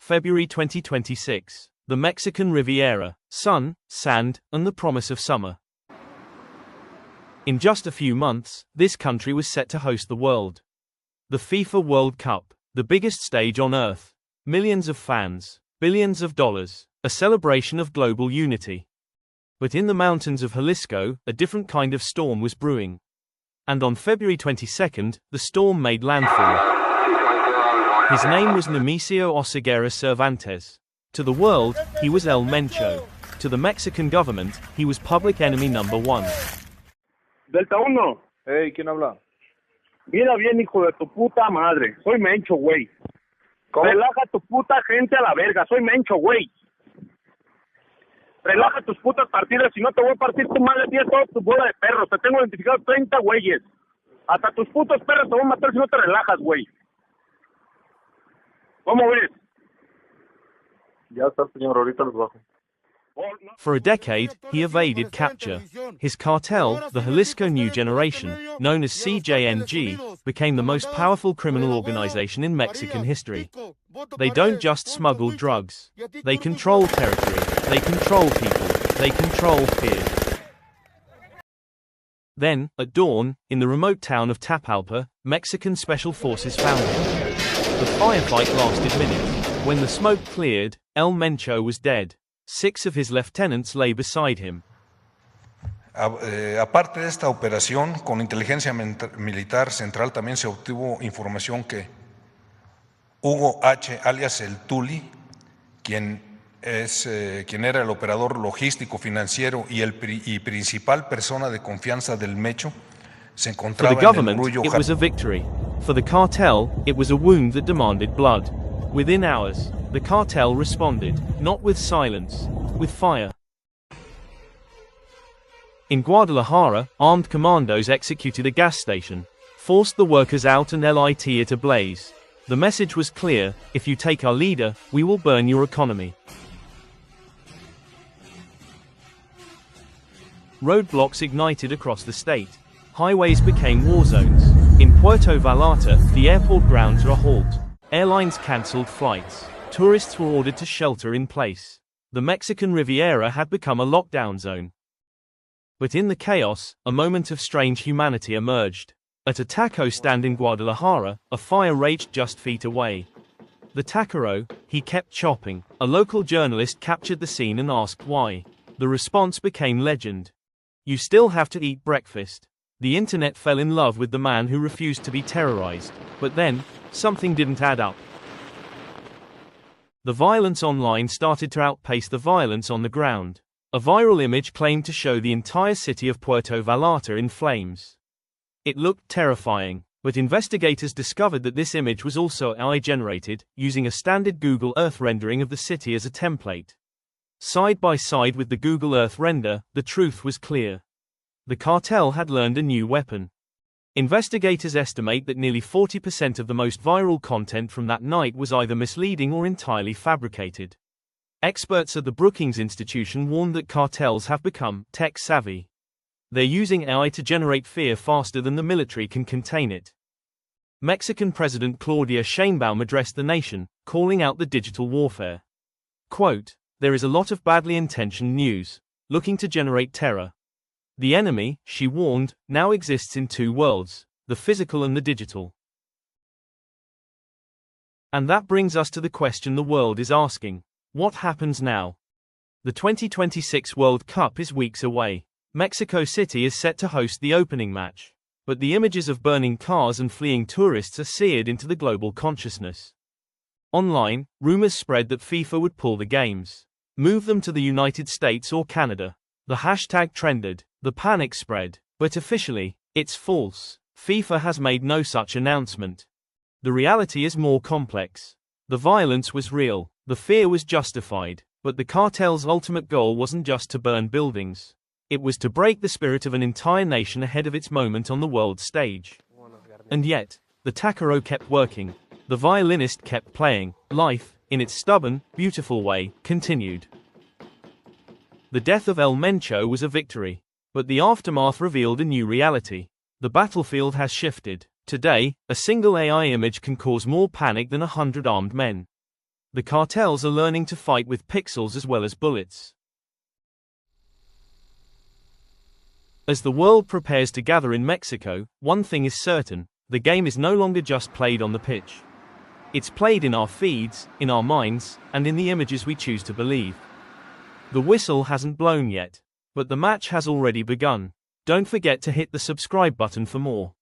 February 2026. The Mexican Riviera, sun, sand, and the promise of summer. In just a few months, this country was set to host the world. The FIFA World Cup, the biggest stage on earth. Millions of fans, billions of dollars, a celebration of global unity. But in the mountains of Jalisco, a different kind of storm was brewing. And on February 22nd, the storm made landfall. His name was Nemesio Oseguera Cervantes. To the world, he was El Mencho. To the Mexican government, he was public enemy number one. Delta 1. Hey, ¿quién habla? Mira bien, hijo de tu puta madre. Soy Mencho, güey. Relaja tu puta gente a la verga. Soy Mencho, güey. Relaja tus putas partidas, si no te voy a partir tu madre, tienes toda tu bola de perros. Te tengo identificado 30 güeyes. Hasta tus putos perros te voy a matar si no te relajas, güey. ¿Cómo ves? Ya está, señor, ahorita los bajo. For a decade, he evaded capture. His cartel, the Jalisco New Generation, known as CJNG, became the most powerful criminal organization in Mexican history. They don't just smuggle drugs. They control territory. They control people. They control fear. Then, at dawn, in the remote town of Tapalpa, Mexican special forces found him. The firefight lasted minutes. When the smoke cleared, El Mencho was dead. 6 of his lieutenants lay beside him. Aparte de esta operación, con inteligencia militar central también se obtuvo información que Hugo H., alias el Tuli, quien era el operador logístico financiero y principal persona de confianza del Mencho, se encontraba en el government, it was a victory. For the cartel, it was a wound that demanded blood. Within hours, the cartel responded, not with silence, with fire. In Guadalajara, armed commandos executed a gas station, forced the workers out and lit it ablaze. The message was clear: if you take our leader, we will burn your economy. Roadblocks ignited across the state. Highways became war zones. In Puerto Vallarta, the airport grounds were a halt. Airlines cancelled flights. Tourists were ordered to shelter in place. The Mexican Riviera had become a lockdown zone. But in the chaos, a moment of strange humanity emerged. At a taco stand in Guadalajara, a fire raged just feet away. The taquero, he kept chopping. A local journalist captured the scene and asked why. The response became legend. You still have to eat breakfast. The internet fell in love with the man who refused to be terrorized. But then, something didn't add up. The violence online started to outpace the violence on the ground. A viral image claimed to show the entire city of Puerto Vallarta in flames. It looked terrifying, but investigators discovered that this image was also AI-generated, using a standard Google Earth rendering of the city as a template. Side by side with the Google Earth render, the truth was clear. The cartel had learned a new weapon. Investigators estimate that nearly 40% of the most viral content from that night was either misleading or entirely fabricated. Experts at the Brookings Institution warned that cartels have become tech-savvy. They're using AI to generate fear faster than the military can contain it. Mexican President Claudia Sheinbaum addressed the nation, calling out the digital warfare. Quote, "There is a lot of badly intentioned news, looking to generate terror. The enemy," she warned, "now exists in 2 worlds, the physical and the digital." And that brings us to the question the world is asking. What happens now? The 2026 World Cup is weeks away. Mexico City is set to host the opening match. But the images of burning cars and fleeing tourists are seared into the global consciousness. Online, rumors spread that FIFA would pull the games, move them to the United States or Canada. The hashtag trended. The panic spread, but officially, it's false. FIFA has made no such announcement. The reality is more complex. The violence was real, the fear was justified, but the cartel's ultimate goal wasn't just to burn buildings. It was to break the spirit of an entire nation ahead of its moment on the world stage. And yet, the taquero kept working. The violinist kept playing. Life, in its stubborn, beautiful way, continued. The death of El Mencho was a victory. But the aftermath revealed a new reality. The battlefield has shifted. Today, a single AI image can cause more panic than 100 armed men. The cartels are learning to fight with pixels as well as bullets. As the world prepares to gather in Mexico, one thing is certain: the game is no longer just played on the pitch. It's played in our feeds, in our minds, and in the images we choose to believe. The whistle hasn't blown yet, but the match has already begun. Don't forget to hit the subscribe button for more.